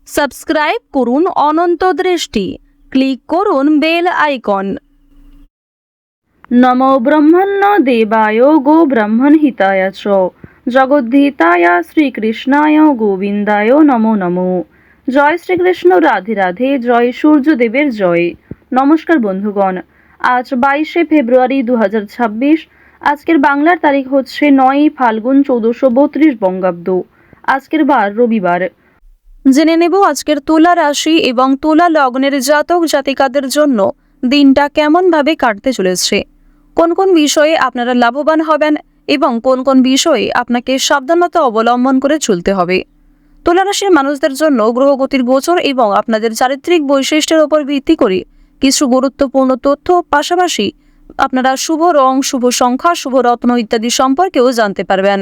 Subscribe করুন অনন্ত দৃষ্টি, click করুন বেল আইকন। নমো ব্রহ্মণ্য দেবায় গো ব্রহ্মণ হিতায় চ জগদ্ধিতায় শ্রীকৃষ্ণায় গোবিন্দায় নমো নমো। জয় শ্রীকৃষ্ণ, রাধে রাধে, জয় সূর্যদেবের জয়। নমস্কার বন্ধুগণ, আজ 22শে ফেব্রুয়ারি 2026। আজকের বাংলার তারিখ হচ্ছে 9 ফাল্গুন 1432 বঙ্গাব্দ। আজকের বার রবিবার। জেনে নেব আজকের তুলা রাশি এবং তুলা লগ্নের জাতক জাতিকাদের জন্য দিনটা কেমনভাবে কাটতে চলেছে, কোন কোন বিষয়ে আপনারা লাভবান হবেন এবং কোন কোন বিষয়ে আপনাকে সাবধানতা অবলম্বন করে চলতে হবে। তুলা রাশির মানুষদের জন্য গ্রহগতির গোচর এবং আপনাদের চারিত্রিক বৈশিষ্ট্যের উপর ভিত্তি করে কিছু গুরুত্বপূর্ণ তথ্য, পাশাপাশি আপনারা শুভ রং, শুভ সংখ্যা, শুভ রত্ন ইত্যাদি সম্পর্কেও জানতে পারবেন।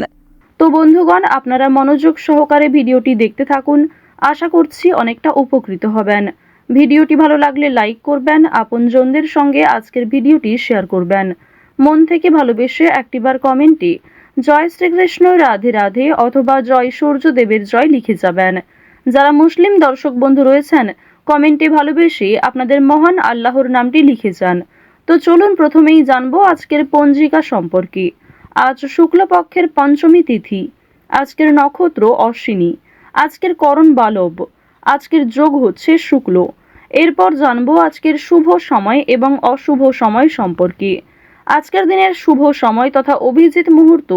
তো বন্ধুগণ, আপনারা মনোযোগ সহকারে ভিডিওটি দেখতে থাকুন। আশা করছি অনেকটা উপকৃত হবেন। ভিডিওটি ভালো লাগলে লাইক করবেন, আপনজনদের সঙ্গে আজকের ভিডিওটি শেয়ার করবেন। মন থেকে ভালোবেসে একটিবার কমেন্টে জয় শ্রীকৃষ্ণ, রাধে রাধে অথবা জয় সূর্যদেবের জয় লিখে যাবেন। যারা মুসলিম দর্শক বন্ধু রয়েছেন, কমেন্টে ভালোবেসে আপনাদের মহান আল্লাহর নামটি লিখে যান। তো চলুন প্রথমেই জানবো আজকের পঞ্জিকা সম্পর্কে। আজ শুক্লপক্ষের পঞ্চমী তিথি, আজকের নক্ষত্র অশ্বিনী, আজকের করণ বালব, আজকের যোগ হচ্ছে শুক্ল। এরপর জানবো আজকের শুভ সময় এবং অশুভ সময় সম্পর্কে। আজকের দিনের শুভ সময় তথা অভিজিৎ মুহূর্ত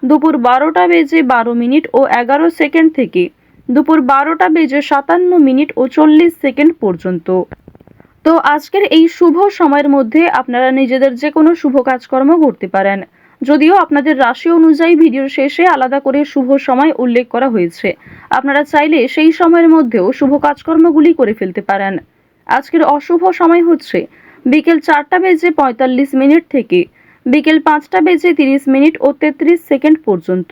দুপুর 12টা বেজে 12 মিনিট ও 11 সেকেন্ড থেকে দুপুর 12টা বেজে 57 মিনিট ও 40 সেকেন্ড পর্যন্ত। তো আজকের এই শুভ সময়ের মধ্যে আপনারা নিজেদের যে কোনো শুভ কাজকর্ম করতে পারেন, যদিও আপনাদের রাশি অনুযায়ী ভিডিওর শেষে আলাদা করে শুভ সময় উল্লেখ করা হয়েছে। আপনারা চাইলে সেই সময়ের মধ্যেও শুভ কাজকর্মগুলি করে ফেলতে পারেন। আজকের অশুভ সময় হচ্ছে বিকেল 4টা বেজে 45 মিনিট থেকে বিকেল 5টা বেজে 30 মিনিট ও 33 সেকেন্ড পর্যন্ত।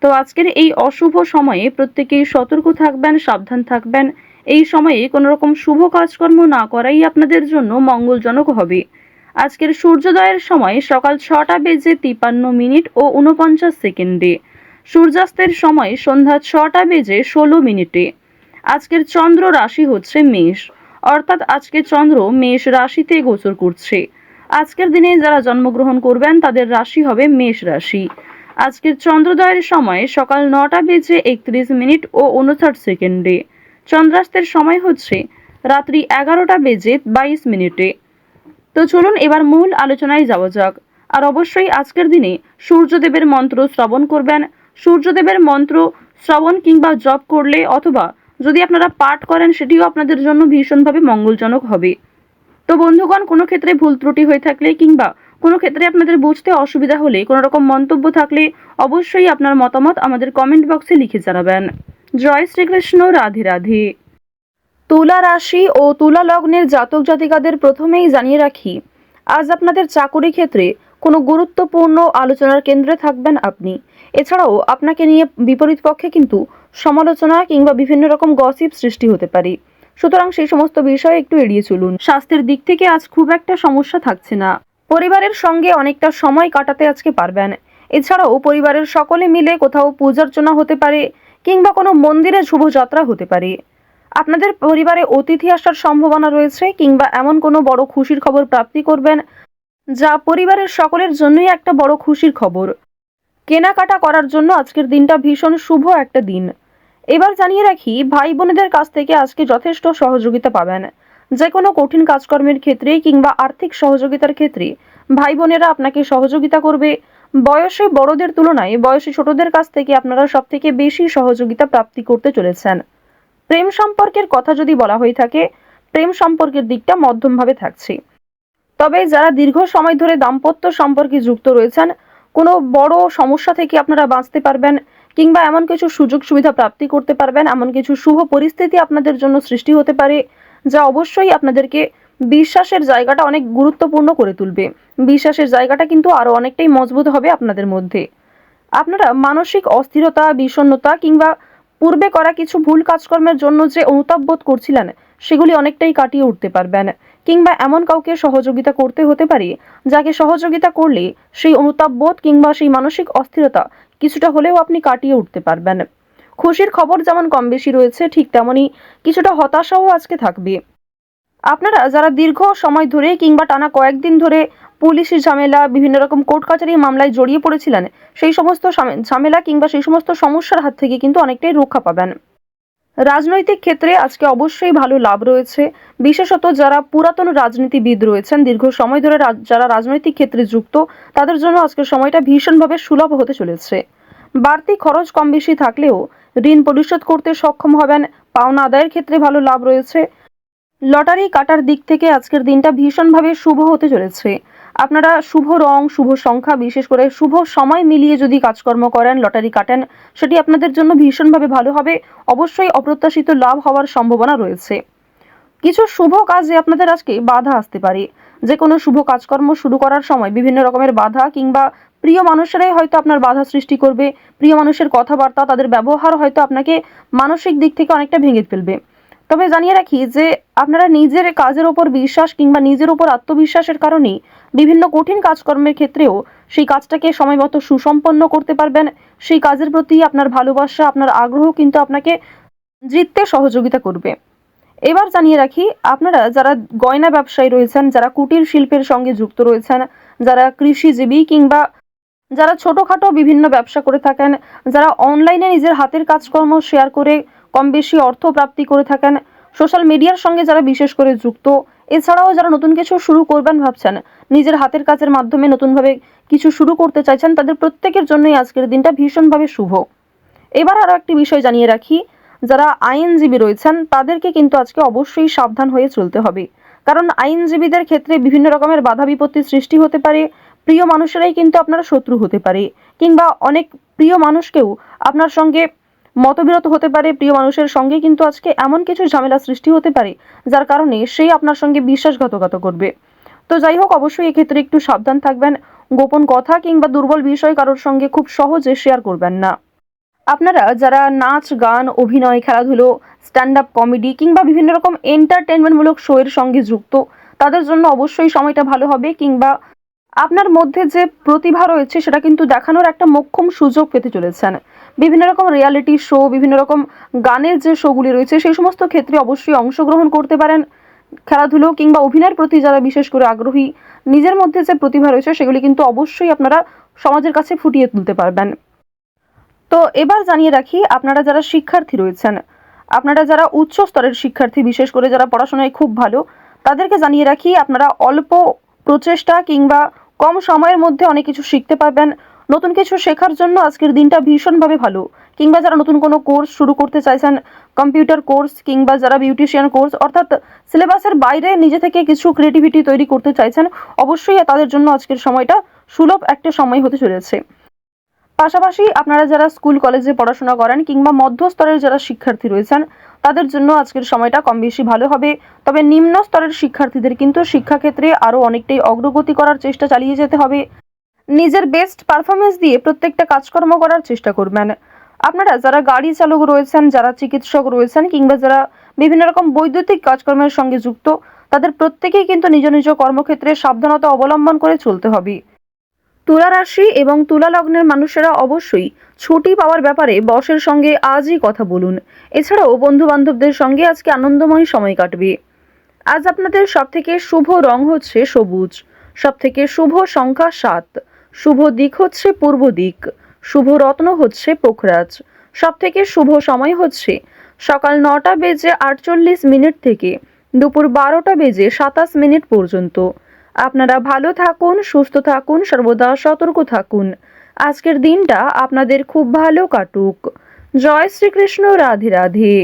তো আজকের এই অশুভ সময়ে প্রত্যেকেই সতর্ক থাকবেন, সাবধান থাকবেন। এই সময়ে কোনো রকম শুভ কাজকর্ম না করাই আপনাদের জন্য মঙ্গলজনক হবে। আজকের সূর্যোদয়ের সময় সকাল 6টা বেজে 53 মিনিট ও 49 সেকেন্ডে, সূর্যাস্তের সময় সন্ধ্যা 6টা বেজে 16 মিনিটে। আজকের চন্দ্র রাশি হচ্ছে মেষ, অর্থাৎ আজকে চন্দ্র মেষ রাশিতে গোচর করছে। আজকের দিনে যারা জন্মগ্রহণ করবেন তাদের রাশি হবে মেষ রাশি। আজকের চন্দ্রোদয়ের সময় সকাল 9টা বেজে 31 মিনিট ও 59 সেকেন্ডে, চন্দ্রাস্তের সময় হচ্ছে রাত্রি 11টা বেজে 22 মিনিটে। তো চলুন এবার মূল আলোচনায় যাওয়া যাক। আর অবশ্যই আজকের দিনে সূর্যদেবের মন্ত্র শ্রবণ করবেন। সূর্যদেবের মন্ত্র শ্রবণ কিংবা জপ করলে অথবা যদি আপনারা পাঠ করেন সেটিও আপনাদের জন্য ভীষণভাবে মঙ্গলজনক হবে। তো বন্ধুগণ, কোনো ক্ষেত্রে ভুল ত্রুটি হয়ে থাকলে কিংবা কোনো ক্ষেত্রে আপনাদের বুঝতে অসুবিধা হলে, কোনো রকম মন্তব্য থাকলে অবশ্যই আপনার মতামত আমাদের কমেন্ট বক্সে লিখে জানাবেন। জয় শ্রীকৃষ্ণ, রাধে রাধে। তুলা রাশি ও তুলা লগ্নের জাতক জাতিকাদের প্রথমেই জানিয়ে রাখি, আজ আপনাদের চাকুরি ক্ষেত্রে কোনো গুরুত্বপূর্ণ আলোচনার কেন্দ্রে থাকবেন আপনি। এছাড়াও আপনাকে নিয়ে বিপরীত পক্ষে কিন্তু সমালোচনা কিংবা বিভিন্ন রকম গসিপ সৃষ্টি হতে পারে। সুতরাং সেই সমস্ত বিষয় একটু এড়িয়ে চলুন। স্বাস্থ্যের দিক থেকে আজ খুব একটা সমস্যা থাকছে না। পরিবারের সঙ্গে অনেকটা সময় কাটাতে আজকে পারবেন। এছাড়াও পরিবারের সকলে মিলে কোথাও পূজার্চনা হতে পারে কিংবা কোনো মন্দিরে শুভযাত্রা হতে পারে। আপনাদের পরিবারে অতিথি আসার সম্ভাবনা রয়েছে কিংবা এমন কোনো বড় খুশির খবর প্রাপ্তি করবেন যা পরিবারের সকলের জন্যই একটা বড় খুশির খবর। কেনাকাটা করার জন্য আজকের দিনটা ভীষণ শুভ একটা দিন। এবার জানিয়ে রাখি, ভাই বোনেদের কাছ থেকে আজকে যথেষ্ট সহযোগিতা পাবেন। যে কোনো কঠিন কাজকর্মের ক্ষেত্রে কিংবা আর্থিক সহযোগিতার ক্ষেত্রে ভাই বোনেরা আপনাকে সহযোগিতা করবে। বয়সে বড়দের তুলনায় বয়সে ছোটদের কাছ থেকে আপনারা সব থেকে বেশি সহযোগিতা প্রাপ্তি করতে চলেছেন। প্রেম সম্পর্কের কথা যদি বলা হয়ে থাকে, প্রেম সম্পর্কের দিকটা মধ্যমভাবে থাকছে। তবে যারা দীর্ঘ সময় ধরে দাম্পত্য সম্পর্কে যুক্ত রয়েছেন, কোনো বড় সমস্যা থেকে আপনারা বাঁচতে পারবেন কিংবা এমন কিছু সুযোগ সুবিধা প্রাপ্তি করতে পারবেন, এমন কিছু শুভ পরিস্থিতি আপনাদের জন্য সৃষ্টি হতে পারে যা অবশ্যই আপনাদেরকে বিশ্বাসের জায়গাটা অনেক গুরুত্বপূর্ণ করে তুলবে। বিশ্বাসের জায়গাটা কিন্তু আরো অনেকটাই মজবুত হবে আপনাদের মধ্যে। আপনারা মানসিক অস্থিরতা, বিষণ্ণতা কিংবা পূর্বে করা কিছু ভুল কাজকর্মের জন্য যে অনুতাপ বোধ করছিলেন সেগুলি অনেকটাই কাটিয়ে উঠতে পারবেন। কিংবা এমন কাউকে সহযোগিতা করতে হতে পারে যাকে সহযোগিতা করলে সেই অনুতাপ বোধ কিংবা সেই মানসিক অস্থিরতা কিছুটা হলেও আপনি কাটিয়ে উঠতে পারবেন। খুশির খবর যেমন কম বেশি রয়েছে, ঠিক তেমনই কিছুটা হতাশাও আজকে থাকবে। আপনারা যারা দীর্ঘ সময় ধরে কিংবা টানা কয়েকদিন ধরে পুলিশি ঝামেলা, বিভিন্ন রকম কোর্ট কাচারি মামলায় জড়িয়ে পড়েছিলেন, সেই সমস্ত ঝামেলা কিংবা সেই সমস্ত সমস্যার হাত থেকে কিন্তু অনেকটাই রক্ষা পাবেন। রাজনৈতিক ক্ষেত্রে আজকে অবশ্যই ভালো লাভ রয়েছে। বিশেষত যারা পুরাতন রাজনীতিবিদ রয়েছেন, দীর্ঘ সময় ধরে যারা রাজনৈতিক ক্ষেত্রে যুক্ত, তাদের জন্য আজকের সময়টা ভীষণভাবে সুলভ হতে চলেছে। বাড়তি খরচ কম বেশি থাকলেও ঋণ পরিশোধ করতে সক্ষম হবেন। পাওনা আদায়ের ক্ষেত্রে ভালো লাভ রয়েছে। লটারি কাটার দিক থেকে আজকের দিনটা ভীষণভাবে শুভ হতে চলেছে। আপনারা শুভ রং, শুভ সংখ্যা, বিশেষ করে শুভ সময় মিলিয়ে যদি কাজকর্ম করেন, লটারি কাটেন, সেটি আপনাদের জন্য ভীষণভাবে ভালো হবে। অবশ্যই অপ্রত্যাশিত লাভ হওয়ার সম্ভাবনা রয়েছে। কিছু শুভ কাজে আপনাদের আজকে বাধা আসতে পারে। যে কোনো শুভ কাজকর্ম শুরু করার সময় বিভিন্ন রকমের বাধা কিংবা প্রিয় মানুষেরাই হয়তো আপনার বাধা সৃষ্টি করবে। প্রিয় মানুষের কথাবার্তা, তাদের ব্যবহার হয়তো আপনাকে মানসিক দিক থেকে অনেকটা ভেঙে ফেলবে। তবে জানিয়ে রাখি যে আপনারা নিজের কাজের ওপর বিশ্বাস কিংবা নিজের ওপর আত্মবিশ্বাসের কারণেই বিভিন্ন কঠিন কাজকর্মের ক্ষেত্রেও সেই কাজটাকে সময়মতো সুসম্পন্ন করতে পারবেন। সেই কাজের প্রতি আপনার ভালোবাসা, আপনার আগ্রহ কিন্তু আপনাকে জিততে সহযোগিতা করবে। এবার জানিয়ে রাখি, আপনারা যারা গয়না ব্যবসায়ী রয়েছেন, যারা কুটির শিল্পের সঙ্গে যুক্ত রয়েছেন, যারা কৃষিজীবী কিংবা যারা ছোটোখাটো বিভিন্ন ব্যবসা করে থাকেন, যারা অনলাইনে নিজের হাতের কাজকর্ম শেয়ার করে কম বেশি অর্থ প্রাপ্তি করে থাকেন, সোশ্যাল মিডিয়ার সঙ্গে যারা বিশেষ করে যুক্ত, এছাড়াও যারা নতুন কিছু শুরু করবেন ভাবছেন, নিজের হাতের কাজের মাধ্যমে নতুনভাবে কিছু শুরু করতে চাইছেন, তাদের প্রত্যেকের জন্যই আজকের দিনটা ভীষণভাবে শুভ। এবার আরও একটি বিষয় জানিয়ে রাখি, যারা আইনজীবী রয়েছেন তাদেরকে কিন্তু আজকে অবশ্যই সাবধান হয়ে চলতে হবে। কারণ আইনজীবীদের ক্ষেত্রে বিভিন্ন রকমের বাধা বিপত্তির সৃষ্টি হতে পারে। প্রিয় মানুষেরাই কিন্তু আপনার শত্রু হতে পারে, কিংবা অনেক প্রিয় মানুষকেও আপনার সঙ্গে মতবিরোধ হতে পারে। প্রিয় মানুষের সঙ্গে কিন্তু আজকে এমন কিছু ঝামেলা সৃষ্টি হতে পারে যার কারণে সেই আপনার সঙ্গে বিশ্বাসঘাতকতা করবে। তো যাই হোক, অবশ্যই এক্ষেত্রে একটু সাবধান থাকবেন। গোপন কথা কিংবা দুর্বল বিষয় কারোর সঙ্গে খুব সহজে শেয়ার করবেন না। আপনারা যারা নাচ, গান, অভিনয়, খেলাধুলো, স্ট্যান্ড আপ কমেডি কিংবা বিভিন্ন রকম এন্টারটেনমেন্টমূলক শো এর সঙ্গে যুক্ত, তাদের জন্য অবশ্যই সময়টা ভালো হবে। কিংবা আপনার মধ্যে যে প্রতিভা রয়েছে সেটা কিন্তু দেখানোর একটা মোক্ষম সুযোগ পেতে চলেছেন। বিভিন্ন রকম রিয়ালিটি শো, বিভিন্ন রকম গানের যে শোগুলি রয়েছে, সেই সমস্ত ক্ষেত্রে অবশ্যই অংশগ্রহণ করতে পারেন। খেলাধুলো কিংবা অভিনয়ের প্রতি যারা বিশেষ করে আগ্রহী, নিজের মধ্যে যে প্রতিভা রয়েছে সেগুলি কিন্তু অবশ্যই আপনারা সমাজের কাছে ফুটিয়ে তুলতে পারবেন। তো এবার জানিয়ে রাখি, আপনারা যারা শিক্ষার্থী রয়েছেন, আপনারা যারা উচ্চ স্তরের শিক্ষার্থী, বিশেষ করে যারা পড়াশোনায় খুব ভালো, তাদেরকে জানিয়ে রাখি আপনারা অল্প প্রচেষ্টা কিংবা কম সময়ের মধ্যে অনেক কিছু শিখতে পারবেন। নতুন কিছু শেখার জন্য আজকের দিনটা ভীষণভাবে ভালো। কিংবা যারা নতুন কোনো কোর্স শুরু করতে চাইছেন, কম্পিউটার কোর্স কিংবা যারা বিউটিশিয়ান কোর্স, অর্থাৎ সিলেবাসের বাইরে নিজে থেকে কিছু ক্রিয়েটিভিটি তৈরি করতে চাইছেন, অবশ্যই তাদের জন্য আজকের সময়টা সুলভ একটা সময় হতে চলেছে। পাশাপাশি আপনারা যারা স্কুল কলেজে পড়াশোনা করেন কিংবা মধ্যস্তরের যারা শিক্ষার্থী রয়েছেন, তাদের জন্য আজকের সময়টা কম বেশি ভালো হবে। তবে নিম্ন স্তরের শিক্ষার্থীদের কিন্তু শিক্ষাক্ষেত্রে আরও অনেকটাই অগ্রগতি করার চেষ্টা চালিয়ে যেতে হবে। নিজের বেস্ট পারফরমেন্স দিয়ে প্রত্যেকটা কাজকর্ম করার চেষ্টা করবেন। আপনারা যারা গাড়ি চালক রয়েছেন, যারা চিকিৎসক রয়েছেন কিংবা যারা বিভিন্ন রকম বৈদ্যুতিক কাজকর্মের সঙ্গে যুক্ত, তাদের প্রত্যেকেই কিন্তু নিজ নিজ কর্মক্ষেত্রে সাবধানতা অবলম্বন করে চলতে হবে। তুলা রাশি এবং তুলা লগ্নের মানুষেরা অবশ্যই ছুটি পাওয়ার ব্যাপারে বসের সঙ্গে আজই কথা বলুন। এছাড়াও বন্ধু বান্ধবদের সঙ্গে আজকে আনন্দময় সময় কাটবে। আজ আপনাদের সবথেকে শুভ রং হচ্ছে সবুজ, সবথেকে শুভ সংখ্যা 7, শুভ দিক হচ্ছে পূর্ব দিক, শুভ রত্ন হচ্ছে পোখরাজ, সবথেকে শুভ সময় হচ্ছে সকাল 9টা বেজে 48 মিনিট থেকে দুপুর 12টা বেজে 27 মিনিট পর্যন্ত। আপনারা ভালো থাকুন, সুস্থ থাকুন, সর্বদা সতর্ক থাকুন। আজকের দিনটা আপনাদের খুব ভালো কাটুক। জয় শ্রীকৃষ্ণ। রাধে রাধে।